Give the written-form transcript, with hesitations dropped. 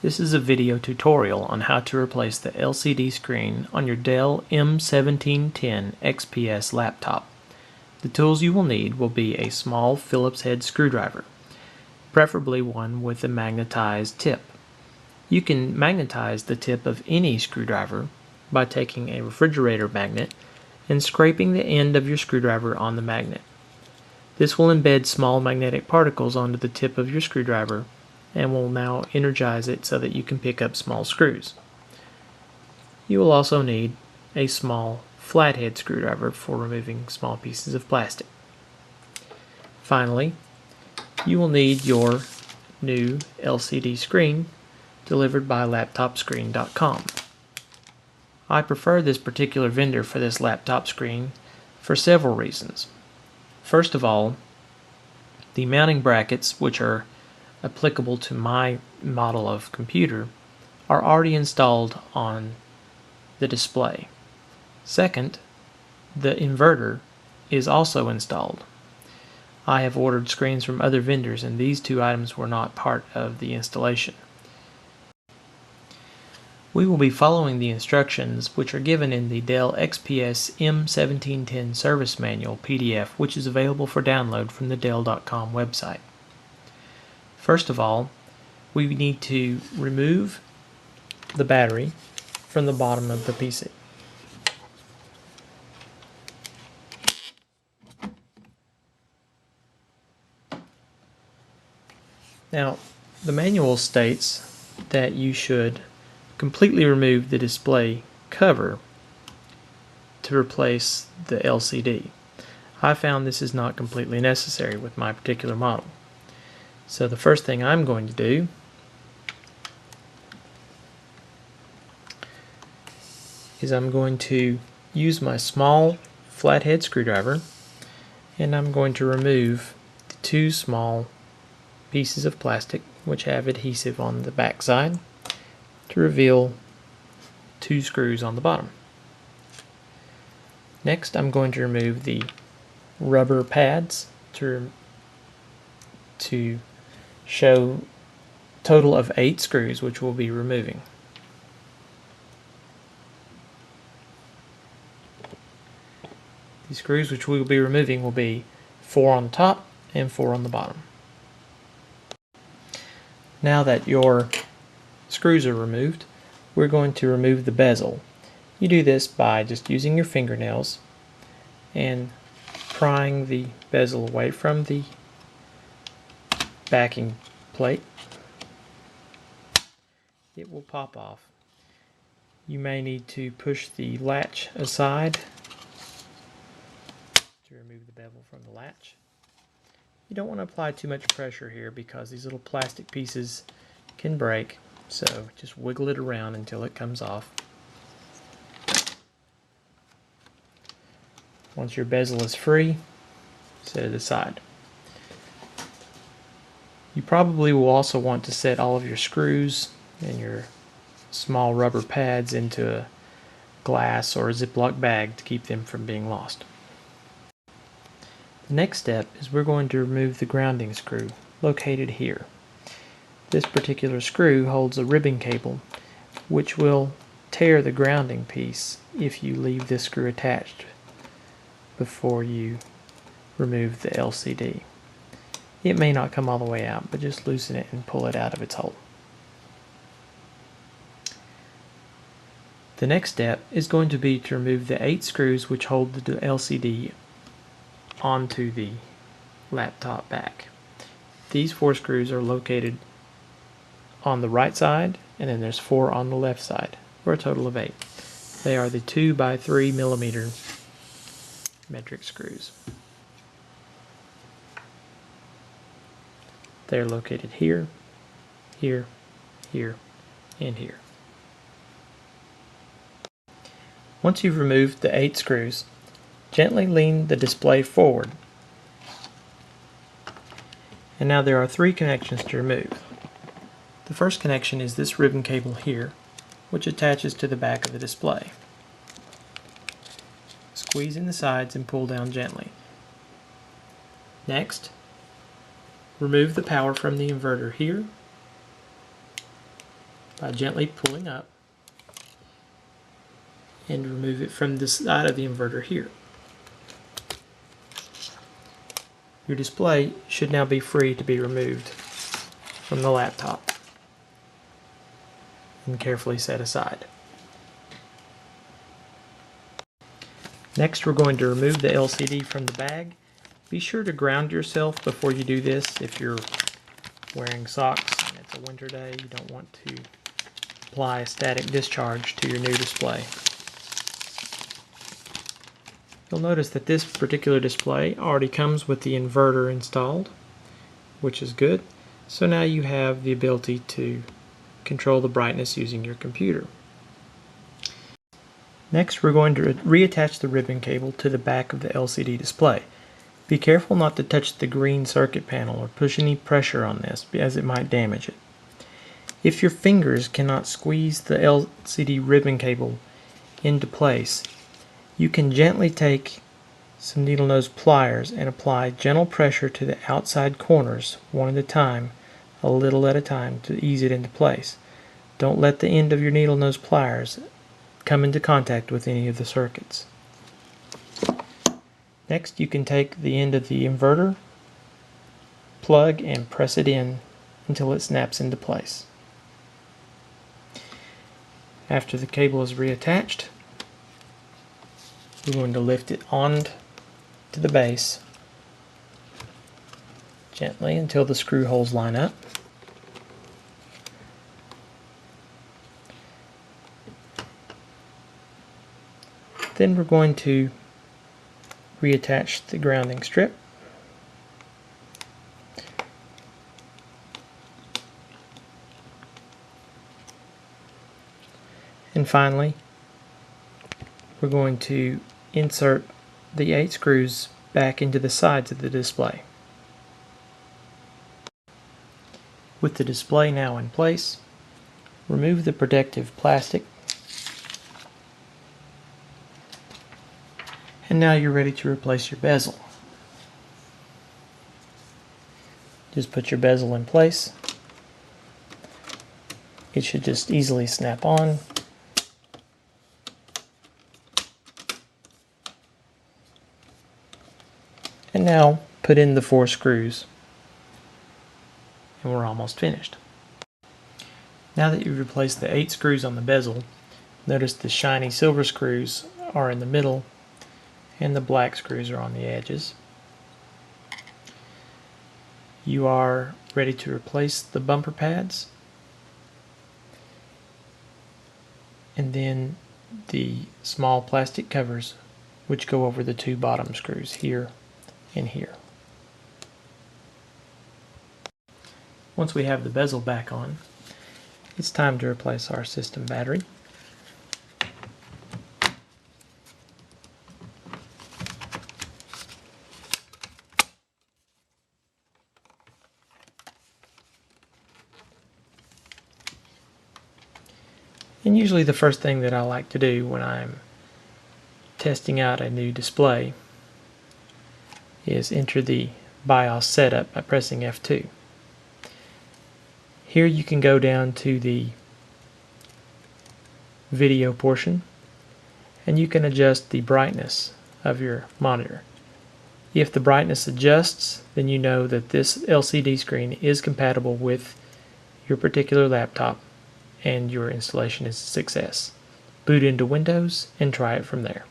This is a video tutorial on how to replace the LCD screen on your Dell M1710 XPS laptop. The tools you will need will be a small Phillips head screwdriver, preferably one with a magnetized tip. You can magnetize the tip of any screwdriver by taking a refrigerator magnet and scraping the end of your screwdriver on the magnet. This will embed small magnetic particles onto the tip of your screwdriver and will now energize it so that you can pick up small screws. You will also need a small flathead screwdriver for removing small pieces of plastic. Finally, you will need your new LCD screen delivered by laptopscreen.com. I prefer this particular vendor for this laptop screen for several reasons. First of all, the mounting brackets, which are applicable to my model of computer, are already installed on the display. Second, the inverter is also installed. I have ordered screens from other vendors and these two items were not part of the installation. We will be following the instructions which are given in the Dell XPS M1710 Service Manual PDF, which is available for download from the Dell.com website. First of all, we need to remove the battery from the bottom of the PC. Now, the manual states that you should completely remove the display cover to replace the LCD. I found this is not completely necessary with my particular model. So the first thing I'm going to do is I'm going to use my small flathead screwdriver and I'm going to remove the two small pieces of plastic which have adhesive on the back side to reveal two screws on the bottom. Next, I'm going to remove the rubber pads to show a total of 8 screws which we'll be removing. The screws which we will be removing will be 4 on the top and 4 on the bottom. Now that your screws are removed, we're going to remove the bezel. You do this by just using your fingernails and prying the bezel away from the backing plate. It will pop off. You may need to push the latch aside to remove the bevel from the latch. You don't want to apply too much pressure here because these little plastic pieces can break, so just wiggle it around until it comes off. Once your bezel is free, set it aside. You probably will also want to set all of your screws and your small rubber pads into a glass or a Ziploc bag to keep them from being lost. The next step is we're going to remove the grounding screw located here. This particular screw holds a ribbon cable which will tear the grounding piece if you leave this screw attached before you remove the LCD. It may not come all the way out, but just loosen it and pull it out of its hole. The next step is going to be to remove the 8 screws which hold the LCD onto the laptop back. These 4 screws are located on the right side, and then there's 4 on the left side, for a total of 8. They are the 2 by 3 millimeter metric screws. They are located here, here, here, and here. Once you've removed the 8 screws, gently lean the display forward. And now there are 3 connections to remove. The first connection is this ribbon cable here, which attaches to the back of the display. Squeeze in the sides and pull down gently. Next, remove the power from the inverter here by gently pulling up and remove it from the side of the inverter here. Your display should now be free to be removed from the laptop and carefully set aside. Next, we're going to remove the LCD from the bag. Be sure to ground yourself before you do this. If you're wearing socks and it's a winter day, you don't want to apply a static discharge to your new display. You'll notice that this particular display already comes with the inverter installed, which is good. So now you have the ability to control the brightness using your computer. Next, we're going to reattach the ribbon cable to the back of the LCD display. Be careful not to touch the green circuit panel or push any pressure on this, as it might damage it. If your fingers cannot squeeze the LCD ribbon cable into place, you can gently take some needle nose pliers and apply gentle pressure to the outside corners, one at a time, a little at a time, to ease it into place. Don't let the end of your needle nose pliers come into contact with any of the circuits. Next, you can take the end of the inverter plug and press it in until it snaps into place. After the cable is reattached, we're going to lift it on to the base gently until the screw holes line up. Then we're going to reattach the grounding strip. And finally, we're going to insert the 8 screws back into the sides of the display. With the display now in place, remove the protective plastic, and now you're ready to replace your bezel. Just put your bezel in place. It should just easily snap on. And now put in the 4 screws, and we're almost finished. Now that you've replaced the 8 screws on the bezel, notice the shiny silver screws are in the middle and the black screws are on the edges. You are ready to replace the bumper pads and then the small plastic covers which go over the 2 bottom screws here and here. Once we have the bezel back on, it's time to replace our system battery. And usually the first thing that I like to do when I'm testing out a new display is enter the BIOS setup by pressing F2. Here you can go down to the video portion and you can adjust the brightness of your monitor. If the brightness adjusts, then you know that this LCD screen is compatible with your particular laptop and your installation is a success. Boot into Windows and try it from there.